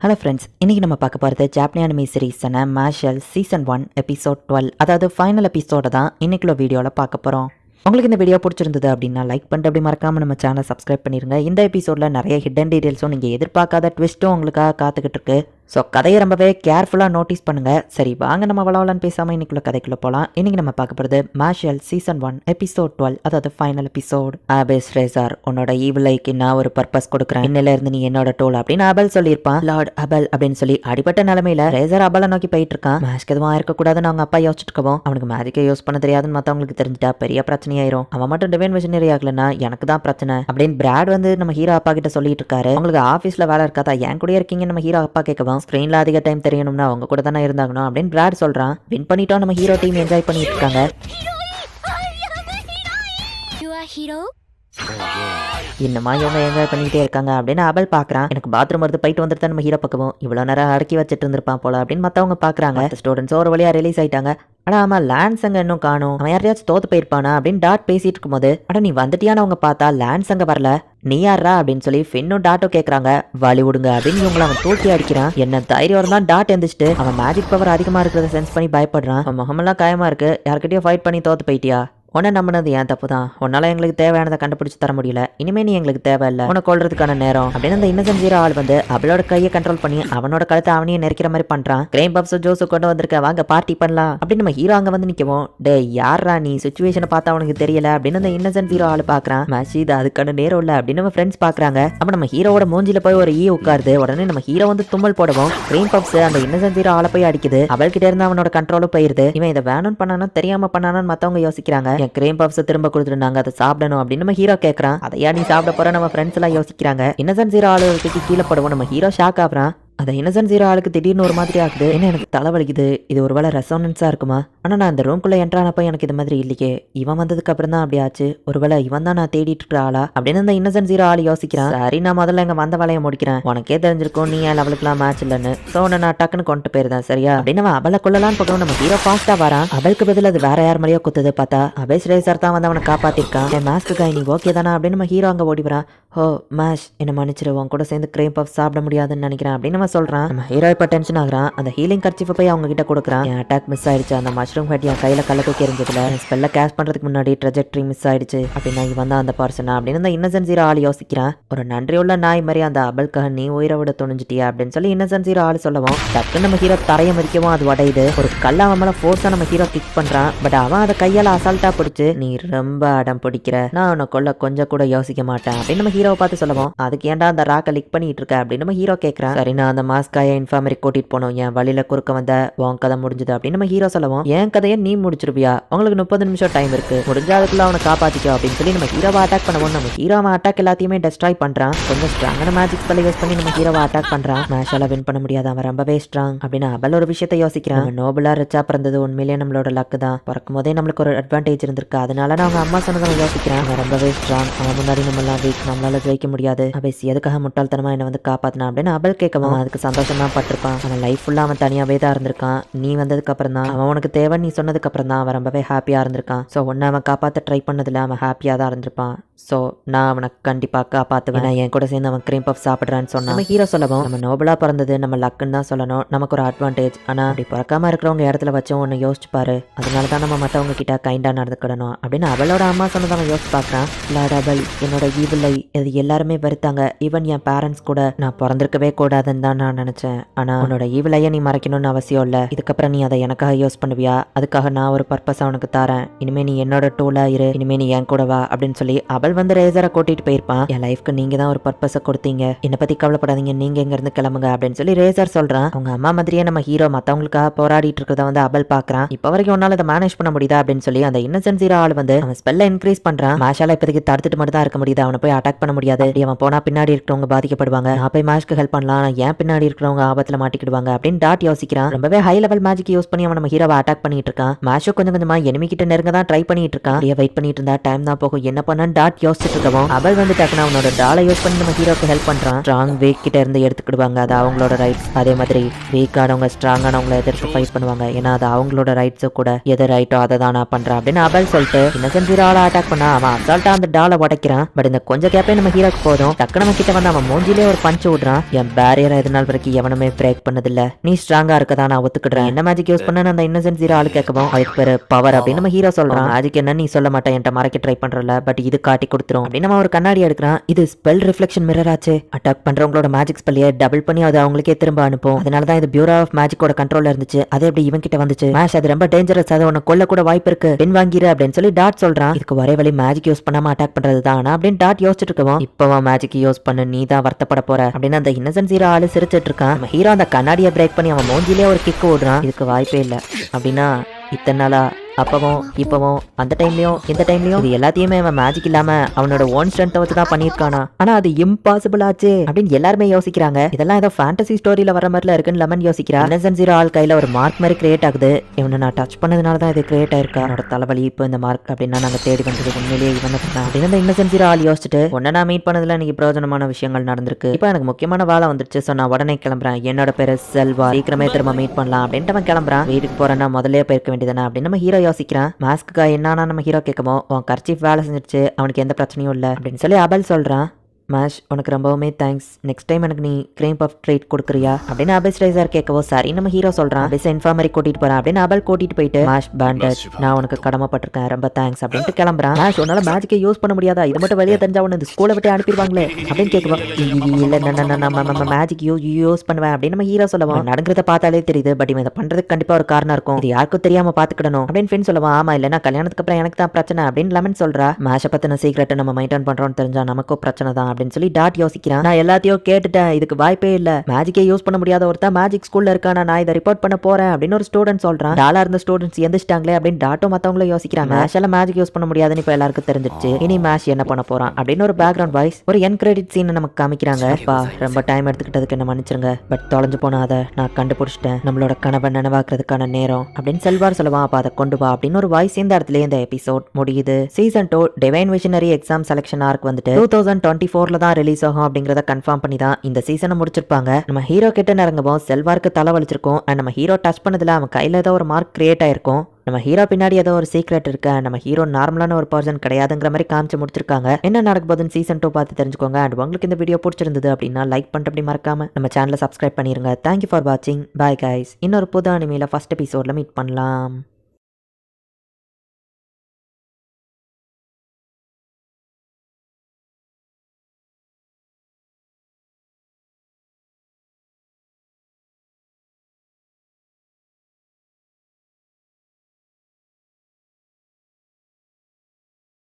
Hello friends, இன்னைக்கு நம்ம பார்க்க போகிறது ஜாப்பனீஸ் அனிமி சீரீஸான மார்ஷல் சீசன் 1 எபிசோட் 12, அதாவது ஃபைனல் எபிசோட தான் இன்னைக்குள்ள வீடியோவில் பார்க்க போகிறோம். உங்களுக்கு இந்த வீடியோ பிடிச்சிருந்தது அப்படின்னா லைக் பண்ணிட்டு அப்படி மறக்காமல் நம்ம சேனலை சப்ஸ்கிரைப் பண்ணிடுங்க. இந்த எபிசோடில் நிறைய ஹிடன் டீடைல்ஸும் நீங்கள் எதிர்பார்க்காத ட்விஸ்ட்டும் உங்களுக்காக காத்துக்கிட்டு இருக்கு. ஸோ கதையை ரொம்பவே கேர்ஃபுல்லாக நோட்டீஸ் பண்ணுங்கள். சரி, வாங்க நம்ம வளவலன்னு பேசாமல் இன்னைக்குள்ள கதைக்குள்ளே போகலாம். இன்றைக்கி நம்ம பார்க்க போகிறது மார்ஷல் சீசன் 1 எபிசோட் 12, அதாவது ஃபைனல் எபிசோட். ஆபேஸ் ரேசார், உன்னோட ஈவிலைக்கு நான் ஒரு பர்பஸ் கொடுக்குறேன், இன்னிலேருந்து நீ என்னோட டோல் அப்படின்னு அபல் சொல்லியிருப்பான். லார்ட் அபல் அப்படின்னு சொல்லி அடிப்பட்ட நிலமையில ரேசர் அபலை நோக்கி போயிட்டு இருக்கான். மேஜ்க்கு எதுவும் இருக்கக்கூடாதுன்னு அவங்க அப்பா யோசிச்சுட்டு இருக்கவும், அவனுக்கு மேஜிக்கை யூஸ் பண்ண தெரியாதுன்னு மற்றவங்களுக்கு தெரிஞ்சுட்டா பெரிய பிரச்சனையாயிரும். அவன் மட்டும் டிவைன் விஷனரி ஆகலன்னா எனக்கு தான் பிரச்சனை அப்படின்னு பிராட் வந்து நம்ம ஹீரோ அப்பா கிட்ட சொல்லிட்டு இருக்காரு. உங்களுக்கு ஆஃபீஸில் வேலை இருக்காதா, என் கூட இருக்கீங்க நம்ம ஹீரோ அப்பா கேட்கவும், ஸ்க்ரீனில் அதிக டைம் தெரியணும்னா அவங்க கூட தானே இருந்தாங்கணும் அப்படின்னு பிராட் சொல்றான். வின் பண்ணிட்டோம், நம்ம ஹீரோ டீம் என்ஜாய் பண்ணிட்டு இருக்காங்க. இன்னமா இவங்க என்ஜாய் பண்ணிக்கிட்டே இருக்காங்க அப்படின்னு அபல் பாக்குறான். எனக்கு பாத்ரூம் வருது, போயிட்டு வந்துட்டு நம்ம ஹீரோ பக்கமும் இவ்வளவு நேரம் அடக்கி வச்சுட்டு இருந்திருப்பான் போல அப்படின்னு மத்தவங்க பாக்குறாங்க. ஸ்டூடெண்ட்ஸ் ஒரு வழியா ரிலீஸ் ஆயிட்டாங்க. ஆனா ஆமா, லான்ஸ் அங்க இன்னும் காணும், அவன் யாரையாச்சும் தோத்து போயிருப்பானா அப்படின்னு டாட் பேசிட்டு இருக்கும் போது, அட நீ வந்துட்டியான்னு அவங்க பார்த்தா லான்ஸ் அங்க வரல, நீ யாரா அப்படின்னு சொல்லி ஃபின்னும் டாட்டும் கேட்கறாங்க. வழி விடுங்க அப்படின்னு இவங்களை அவன் தூக்கி அடிக்கிறான். என்ன தைரியம் தான் டாட் எந்திரிச்சிட்டு அவன் மேஜிக் பவர் அதிகமா இருக்கிறத சென்ஸ் பண்ணி பயப்படுறான். அவன் முகமெல்லாம் காயமா இருக்கு, யார்கிட்டயும் ஃபைட் பண்ணி தோத்து போயிட்டியா, உன்னை நம்பினது ஏன் தப்பு தான், உன்னால எங்களுக்கு தேவையானதை கண்டுபிடிச்சு தர முடியல, இனிமே நீ எங்களுக்கு தேவையில்லை, உன்னை கொள்றதுக்கான நேரம் அப்படின்னு அந்த இன்னசென்ட் ஜீரோ ஆள் வந்து அவளோட கையை கண்ட்ரோல் பண்ணி அவனோட கழுத்தை அவனையே நெரிக்கிற மாதிரி பண்றான். கிரைம் பப்ஸ் ஜோஸு கொண்டு வந்திருக்க, வாங்க பார்ட்டி பண்ணலாம் அப்படின்னு நம்ம ஹீரோ அங்க வந்து நிக்கவும், டே யாரா நீ, சுச்சுவேஷனை பார்த்தா அவனுக்கு தெரியல அப்படின்னு அந்த இன்னசென்ட் ஜீரோ ஆள் பாக்குறான். மஷீத் அதுக்கான நேரம் இல்ல அப்படின்னு நம்ம ஃப்ரெண்ட்ஸ் பாக்குறாங்க. அப்ப நம்ம ஹீரோட மூஞ்சில போய் ஒரு உட்காருது. உடனே நம்ம ஹீரோ வந்து தும்மல் போடவும் கிரைம் பப்ஸ் அந்த இன்னசென்ட் ஜீரோ ஆளை போய் அடிக்குது. அவள்கிட்ட இருந்து அவனோட கண்ட்ரோலும் போயிருது. இவன் இதை வேணும்னு பண்ணானா தெரியாம பண்ணானு மத்தவங்க யோசிக்கிறாங்க. என் கிரைம் பப்ஸ் திரும்ப கொடுத்துருந்தாங்க, அதை சாப்பிடணும் அப்படின்னு நம்ம ஹீரோ கேட்கறான். அதையா நீ சாப்பிட போற நம்ம ஃப்ரெண்ட்ஸ் எல்லாம் யோசிக்கிறாங்க. இன்னசென்ட் ஜீரோ ஆளுக்கு கீழே படுவோம். நம்ம ஹீரோ ஷாக் ஆகுறான். அந்த இன்னசென்ட் ஜீரோ ஆளுக்கு திடீர்னு ஒரு மாதிரி ஆகுது. என்ன எனக்கு தலைவலிக்குது, இது ஒரு வேளை ரெசோனன்ஸா இருக்குமா, ஆனா நான் அந்த ரூம்குள்ள என்ட்ரானப்ப எனக்கு இது மாதிரி இல்லையே, இவன் வந்ததுக்கு அப்புறம் தான் அப்படி ஆச்சு, ஒருவேளை இவன் தான் நான் தேடிட்டு இருக்கிற ஆளா அப்படின்னு அந்த இன்னசென்ட் ஜீரோ ஆள் யோசிக்கிறான். சரி, நான் முதல்ல எங்க வந்த வேலையை முடிக்கிறேன், உனக்கே தெரிஞ்சிருக்கும் நீ ஏன் அவளுக்குலாம் மேட்ச் இல்லைன்னு, சோ நான் டக்குன்னு கொண்டு போயிருந்தேன் சரியா அப்படின்னு அவன் அவளை கொள்ளலான்னு போகவும் நம்ம ஹீரோ ஃபாஸ்டா வரான். அவளுக்கு பதில் அது வேற யார் மாதிரியோ குத்துது. பார்த்தா அபேஸ் ரேசர் தான் வந்து அவனை காப்பாத்திருக்கான். என் மாஸ்க்கு காய் நீ ஓகே தானா அப்படின்னு நம்ம ஹீரோ அங்க ஓடி வரான். ஓ மேஷ், என்ன மன்னிச்சிருவோம், கூட சேர்ந்து கிரேம் பஃப் சாப்பிட முடியாதுன்னு நினைக்கிறேன் அப்படின்னு நம்ம சொல்றான். நம்ம ஹீரோ இப்ப டென்ஷன் ஆகுறான். அந்த ஹீலிங் கர்ச்சிஃபை போய் அவங்க கிட்ட கொடுக்குறான். என் அட்டாக் மிஸ் ஆயிடுச்சு, அந்த மஷ்ரூம் ஹெட் என் கையில கல்ல தூக்கி எறிஞ்சதுல ஸ்பெல்ல கேஷ் பண்றதுக்கு முன்னாடி ட்ரெஜெக்டரி மிஸ் ஆயிடுச்சு அப்படின்னா இவன் தான் அந்த பர்சனா அப்படின்னு அந்த இன்னசென்ட் ஜீரோ ஆள் யோசிக்கிறான். ஒரு நன்றியுள்ள நாய் மாதிரி அந்த அபல்காக நீ உயிரை விட துணிஞ்சிட்டியா அப்படின்னு சொல்லி இன்னசென்ட் ஜீரோ ஆள் சொல்லவும், டக்கு நம்ம ஹீரோ தரைய மறிக்கவும் அது உடையுது. ஒரு கல்ல அவன் மேல ஃபோர்ஸா நம்ம ஹீரோ கிக் பண்றான். பட் அவன் அதை கையால அசால்ட்டா பிடிச்சு, நீ ரொம்ப அடம் பிடிக்கிற, நான் உன்னை கொல்ல கொஞ்சம் கூட யோசிக்க மாட்டேன் அப்படின்னு நம்ம ஹீரோவை பார்த்து சொல்லவும், அதுக்கு ஏன்டா அந்த ராக்கை லிக் பண்ணிட்டு இருக்க அப்படின்னு நம்ம ஹீரோ கேட்கறான். சரி, நான் அந்த மாஸ்காயை இன்ஃபார்மரி கூட்டிட்டு போனோம், என் வழியில குறுக்க வந்த உன் கதை முடிஞ்சது அப்படின்னு நம்ம ஹீரோ சொல்லவும், என் கதையை நீ முடிச்சிருவியா, உங்களுக்கு 30 நிமிஷம் டைம் இருக்கு, முடிஞ்ச அதுக்குள்ள அவனை காப்பாத்திக்கோ அப்படின்னு சொல்லி நம்ம ஹீரோவை அட்டாக் பண்ணுவோம். நம்ம ஹீரோவை அட்டாக் எல்லாத்தையுமே டெஸ்ட்ராய் பண்றான். கொஞ்சம் ஸ்ட்ராங்கான மேஜிக் ஸ்பெல்லை யூஸ் பண்ணி நம்ம ஹீரோவை அட்டாக் பண்றான். மேஷால வின் பண்ண முடியாது, அவன் ரொம்பவே ஸ்ட்ராங் அப்படின்னு அபல் ஒரு விஷயத்தை யோசிக்கிறான். நோபலா ரிச்சா பிறந்தது உண்மையிலேயே நம்மளோட லக்கு தான், பிறக்கும் போதே நம்மளுக்கு ஒரு அட்வான்டேஜ் இருந்திருக்கு, அதனால நான் அவங்க அம்மா சொன்னதை யோசிக்கிறேன். அவன் ரொம்பவே ஸ்ட்ராங், அவன் முன்னாடி நம்மளாம் வீக், நம்மளால ஜெயிக்க முடியாது, அபேஸ் எதுக்காக முட்டாள்தனமா என்ன வந்து காப்பாத்தினா அப்படின்னு அபல் கேட்கவும், அதுக்கு சந்தோஷம் தான் பட்டிருப்பான். அவன் லைஃப் ஃபுல்லா அவன் தனியாவே தான் இருந்திருக்கான். நீ வந்ததுக்கு அப்புறம் தான் அவன் உனக்கு தேவை, நீ சொன்னதுக்கு அப்புறம் தான் அவன் ரொம்பவே ஹாப்பியா இருந்திருக்கான். ஸோ உன்னை அவன் காப்பாற்ற ட்ரை பண்ணதுல அவன் ஹாப்பியா தான் இருந்திருப்பான். ஸோ நான் அவனை கண்டிப்பா காப்பாற்றுவேன், என் கூட சேர்ந்து அவன் கிரீம் பஃப் சாப்பிட்றான்னு சொன்னா நம்ம ஹீரோ சொல்லவும், நம்ம நோபலா பிறந்தது நம்ம லக்குன்னு தான் சொல்லணும், நமக்கு ஒரு அட்வான்டேஜ், ஆனா அப்படி பிறக்காம இருக்கிறவங்க இடத்துல வச்சோம் ஒன்று யோசிச்சு பாரு, அதனால தான் நம்ம மற்றவங்க கிட்ட கைண்டா நடந்துக்கிடணும் அப்படின்னு அவளோட அம்மா சொன்னதை அவன் யோசிச்சு பார்க்கறான். லார்ட் அபல் என்னோட ஈவிலை இது எல்லாருமே வெறுத்தாங்க, ஈவன் என் பேரண்ட்ஸ் கூட, நான் பிறந்திருக்கவே கூடாதுன்னு தான் நான் நினைச்சேன், ஆனா உன்னோட ஈவிலையை நீ மறைக்கணும்னு அவசியம் இல்லை, இதுக்கப்புறம் நீ அதை எனக்காக யூஸ் பண்ணுவியா, அதுக்காக நான் ஒரு பர்பஸ் அவனுக்கு தரேன், இனிமே நீ என்னோட டூலா இரு, இனிமே நீ என் கூட வா அப்படின்னு சொல்லி அவள் வந்து ரேசரை கூட்டிட்டு போயிருப்பான். என் லைஃப்க்கு நீங்க தான் ஒரு பர்பஸை கொடுத்தீங்க, என்னை பத்தி கவலைப்படாதீங்க, நீங்க எங்க இருந்து கிளம்புங்க அப்படின்னு சொல்லி ரேசர் சொல்றான். அவங்க அம்மா மாதிரியே நம்ம ஹீரோ மத்தவங்களுக்காக போராடிட்டு இருக்கிறத வந்து அபல் பாக்குறான். இப்ப வரைக்கும் உன்னால அதை மேனேஜ் பண்ண முடியுதா அப்படின்னு சொல்லி அந்த இன்னசென்ட் ஜீரோ ஆள் வந்து அவன் ஸ்பெல்ல இன்க்ரீஸ் பண்றான். மேஷால இப்போதைக்கு தடுத்துட்டு மட்டும் தான் இருக்க முடியுது, அவனை போய் அட்டாக் பண்ண முடியாது, அவன் போனா பின்னாடி இருக்கிறவங்க பாதிக்கப்படுவாங்க, நான் போய் மேஷ்க்கு ஹெல்ப் பண்ணலாம், ஏன் பின்னாடி இருக்கிறவங்க ஆபத்துல மாட்டிக்கிடுவாங்க அப்படின்னு டாட் யோசிக்கிறான். ரொம்பவே ஹை லெவல் மேஜிக் யூஸ் பண்ணி அவன் நம்ம ஹீரோவை அட்டாக் பண்ணிட்டு இருக்கான். மேஷோ கொஞ்சம் கொஞ்சமா எனிமி கிட்ட நெருங்க தான் ட்ரை பண்ணிட்டு இருக்கான். வெயிட் பண்ணிட்டு இருந்தா டைம் தான் போகும், என்ன பண்ணான்னு டாட் டாட் யோசிச்சுட்டு இருக்கவும் அபல் வந்து டக்குனு அவனோட டாலை யூஸ் பண்ணி நம்ம ஹீரோக்கு ஹெல்ப் பண்றான். ஸ்ட்ராங் வீக் கிட்ட இருந்து எடுத்துக்கிடுவாங்க, அது அவங்களோட ரைட்ஸ். அதே மாதிரி வீக்கானவங்க ஸ்ட்ராங்கானவங்களை எதிர்த்து ஃபைட் பண்ணுவாங்க, ஏன்னா அது அவங்களோட ரைட்ஸோ கூட. எது ரைட்டோ அதை தான் நான் பண்றேன் அப்படின்னு அபல் சொல்லிட்டு இன்னசென்ட் ஜீரோ ஆளை அட்டாக் பண்ணா அவன் அசால்ட்டா அந்த டாலை உடைக்கிறான். பட் இந்த கொஞ்சம் கேப்பே நம்ம ஹீரோக்கு போதும். டக்கு நம்ம கிட்ட வந்து அவன் மூஞ்சிலே ஒரு பஞ்ச் விடுறான். என் பேரியரை இது நாள் வரைக்கும் எவனுமே பிரேக் பண்ணதில்ல, நீ ஸ்ட்ராங்கா இருக்கதான் நான் ஒத்துக்கிடுறேன். என்ன மேஜிக் யூஸ் பண்ண அந்த இன்னசென்ட் ஜீரோ ஆளு கேட்கவும் அதுக்கு பேரு பவர் அப்படின்னு நம்ம ஹீரோ சொல்றான். மேஜிக் என்ன நீ சொல்ல மாட்டேன், என்கிட்ட மறைக்க ட்ரை பண்றல, பட் இது காட்டி கொடுத்துரும் அப்படின்னு நம்ம ஒரு கண்ணாடி எடுக்கிறான். இது ஸ்பெல் ரிஃப்ளெக்ஷன் மிரர் ஆச்சு. அட்டாக் பண்றவங்களோட மேஜிக் ஸ்பெல்லையே டபுள் பண்ணி அது அவங்களுக்கே திரும்ப அனுப்பும். அதனாலதான் இது பியூரோ ஆஃப் மேஜிக்கோட கண்ட்ரோல்ல இருந்துச்சு. அது எப்படி இவன் கிட்ட வந்துச்சு? மேஷ் அது ரொம்ப டேஞ்சரஸ், அது உன்னை கொல்ல கூட வாய்ப்பு இருக்கு, பின் வாங்கிரு அப்படின்னு சொல்லி டாட் சொல்றான். இதுக்கு ஒரே வழி மேஜிக் யூஸ் பண்ணாம அட்டாக் பண்றது தான் அப்படின்னு டாட் யோசிச்சுட்டு இருக்கவும் இப்பவா மேஜிக் யூஸ் பண்ணு, நீ தான் வருத்தப்பட போற அப்படின்னு அந்த இன்னசென்ட் ஜீரோ ஆளு சிரிச்சிட்டு இருக்கான். நம்ம ஹீரோ அந்த கண்ணாடியை பிரேக் பண்ணி அவன் மூஞ்சிலே ஒரு கிக் ஓடுறான். இதுக்கு வாய்ப்பே இல்லை அப்படின்னா இத்தனை நாளா அப்பவும் இப்பவும் அந்த டைம்லயும் இந்த டைம்லயும் இது எல்லாத்தையுமே அவன் மேஜிக் இல்லாம அவனோட ஓன் ஸ்ட்ரென்த்தை வச்சு தான் பண்ணியிருக்கானா? ஆனா அது இம்பாசிபிள் ஆச்சு அப்படின்னு எல்லாருமே யோசிக்கிறாங்க. இதெல்லாம் ஏதோ ஃபேண்டசி ஸ்டோரியில வர மாதிரில இருக்குன்னு லெமன் யோசிக்கிறா. இன்னசென்ட் ஜீரோ ஆள் கையில ஒரு மார்க் மாதிரி கிரியேட் ஆகுது. இவனை நான் டச் பண்ணதுனால தான் இது கிரியேட் ஆயிருக்கா. அவனோட தலைவலி இப்போ இந்த மார்க் அப்படின்னா நாங்க தேடி வந்தது உண்மையிலேயே இவனை தான் அப்படின்னு அந்த இன்னசென்ட் ஜீரோ ஆள் யோசிச்சுட்டு உன்னை நான் மீட் பண்ணதுல எனக்கு பிரயோஜனமான விஷயங்கள் நடந்திருக்கு, இப்போ எனக்கு முக்கியமான வேலை வந்துருச்சு, ஸோ நான் உடனே கிளம்புறேன், என்னோட பேரு செல்வா, சீக்கிரமே திரும்ப மீட் பண்ணலாம் அப்படின்ட்டு அவன் கிளம்புறான். வீட்டுக்கு போறேன்னா முதல்ல போயிருக்க வேண்டியதானே அப்படின்னு நம்ம ஹீரோ யோசிக்கிறான். மாஸ்க்கு என்னன்னா நம்ம ஹீரோ கேட்கமோ உன் கர்ச்சீஃப் வேலை செஞ்சிருச்சு, அவனுக்கு எந்த பிரச்சனையும் இல்லை அப்படின்னு சொல்லி அபல் சொல்றான். மேஷ் உனக்கு ரொம்பவுமே தேங்க்ஸ், நெக்ஸ்ட் டைம் எனக்கு நீ கிரீம் பஃப் ட்ரீட் கொடுக்குறியா அப்படின்னு அபல் ஸ்ட்ரைசர் கேட்கவோ சரி நம்ம ஹீரோ சொல்றான். அபிஸ் இன்ஃபார்மரி கூட்டிட்டு போறான் அப்படின்னு அபல் கூட்டிட்டு போயிட்டு மேஷ் பேண்டட் நான் உனக்கு கடமைப்பட்டிருக்கேன், ரொம்ப தேங்க்ஸ் அப்படின்ட்டு கிளம்புறான். மேஷ் உன்னால மேஜிக்கை யூஸ் பண்ண முடியாதா, இது மட்டும் வெளியே தெரிஞ்சா உன்னை இந்த ஸ்கூலை விட்டு அனுப்பிடுவாங்களே அப்படின்னு கேட்குவோம். இல்லை நான் மேஜிக் யூஸ் பண்ணுவேன் அப்படின்னு நம்ம ஹீரோ சொல்லுவோம். நடக்கிறத பார்த்தாலே தெரியுது, பட் இவன் இதை பண்றதுக்கு கண்டிப்பா ஒரு காரணம் இருக்கும், இது யாருக்கும் தெரியாம பாத்துக்கிடணும் அப்படின்னு ஃப்ரெண்ட் சொல்லுவான். ஆமா இல்லைன்னா கல்யாணத்துக்கு அப்புறம் எனக்கு தான் பிரச்சனை அப்படின்னு லெமன் சொல்றா. மேஷை பத்தின சீக்கிரட்டை நம்ம மெயின்டைன் பண்றோம்னு தெரிஞ்சா நமக்கும் பிரச்சனை தான் அப்படின்னு சொல்லி டாட் யோசிக்கிறான். நான் எல்லாத்தையும் கேட்டுட்டேன், இதுக்கு வாய்ப்பே இல்ல, மேஜிக்கே யூஸ் பண்ண முடியாத ஒருத்தன் மேஜிக் ஸ்கூல்ல இருக்கானா, நான் இதை ரிப்போர்ட் பண்ண போறேன் அப்படின்னு ஒரு ஸ்டூடெண்ட் சொல்றான். டாலா இருந்த ஸ்டூடெண்ட்ஸ் எந்திரிச்சிட்டாங்களே அப்படின்னு டாட்டும் மத்தவங்களும் யோசிக்கிறாங்க. மேஷ் எல்லாம் மேஜிக் யூஸ் பண்ண முடியாதுன்னு இப்ப எல்லாருக்கும் தெரிஞ்சிருச்சு, இனி மேஷ் என்ன பண்ண போறான் அப்படின்னு ஒரு பேக்ரவுண்ட் வாய்ஸ் ஒரு என் கிரெடிட் சீன் நமக்கு காமிக்கிறாங்க. ரொம்ப டைம் எடுத்துக்கிட்டதுக்கு என்ன மன்னிச்சிருங்க, பட் தொலைஞ்சு போன அதை நான் கண்டுபிடிச்சிட்டேன், நம்மளோட கனவை நினைவாக்குறதுக்கான நேரம் அப்படின்னு செல்வார் சொல்லுவான். அப்ப அதை கொண்டு வா அப்படின்னு ஒரு வாய்ஸ். இந்த இடத்துல இந்த எபிசோட் முடியுது. Season 2 divine visionary exam selection arc வந்துட்டு 2024ல தான் ரிலீஸ் ஆகும் அப்படிங்கறத கன்ஃபார்ம் பண்ணி தான் இந்த சீசனை முடிச்சிருப்பாங்க. நம்ம ஹீரோ கிட்ட நெருங்கவும் செல்வாருக்கு தலை வலிச்சிருக்கும். அண்ட் நம்ம ஹீரோ டச் பண்ணதுல அவன் கையில ஏதோ ஒரு மார்க் கிரியேட் ஆயிருக்கும். நம்ம ஹீரோ பின்னாடி ஏதோ ஒரு சீக்ரெட் இருக்கு, நம்ம ஹீரோ நார்மலான ஒரு பர்சன் கிடையாதுங்கிற மாதிரி காமிச்சு முடிச்சிருக்காங்க. என்ன நடக்க போகுதுன்னு சீசன் 2 பார்த்து தெரிஞ்சுக்கோங்க. அண்ட் உங்களுக்கு இந்த வீடியோ பிடிச்சிருந்தது அப்படின்னா லைக் பண்ணிட்டு அப்படி மறக்காம நம்ம சேனலை சப்ஸ்கிரைப் பண்ணிருங்க. தேங்க்யூ ஃபார் வாட்சிங். Bye guys. இன்னொரு புது அனிமையில ஃபர்ஸ்ட் எபிசோட்ல மீட் பண்ணலாம்.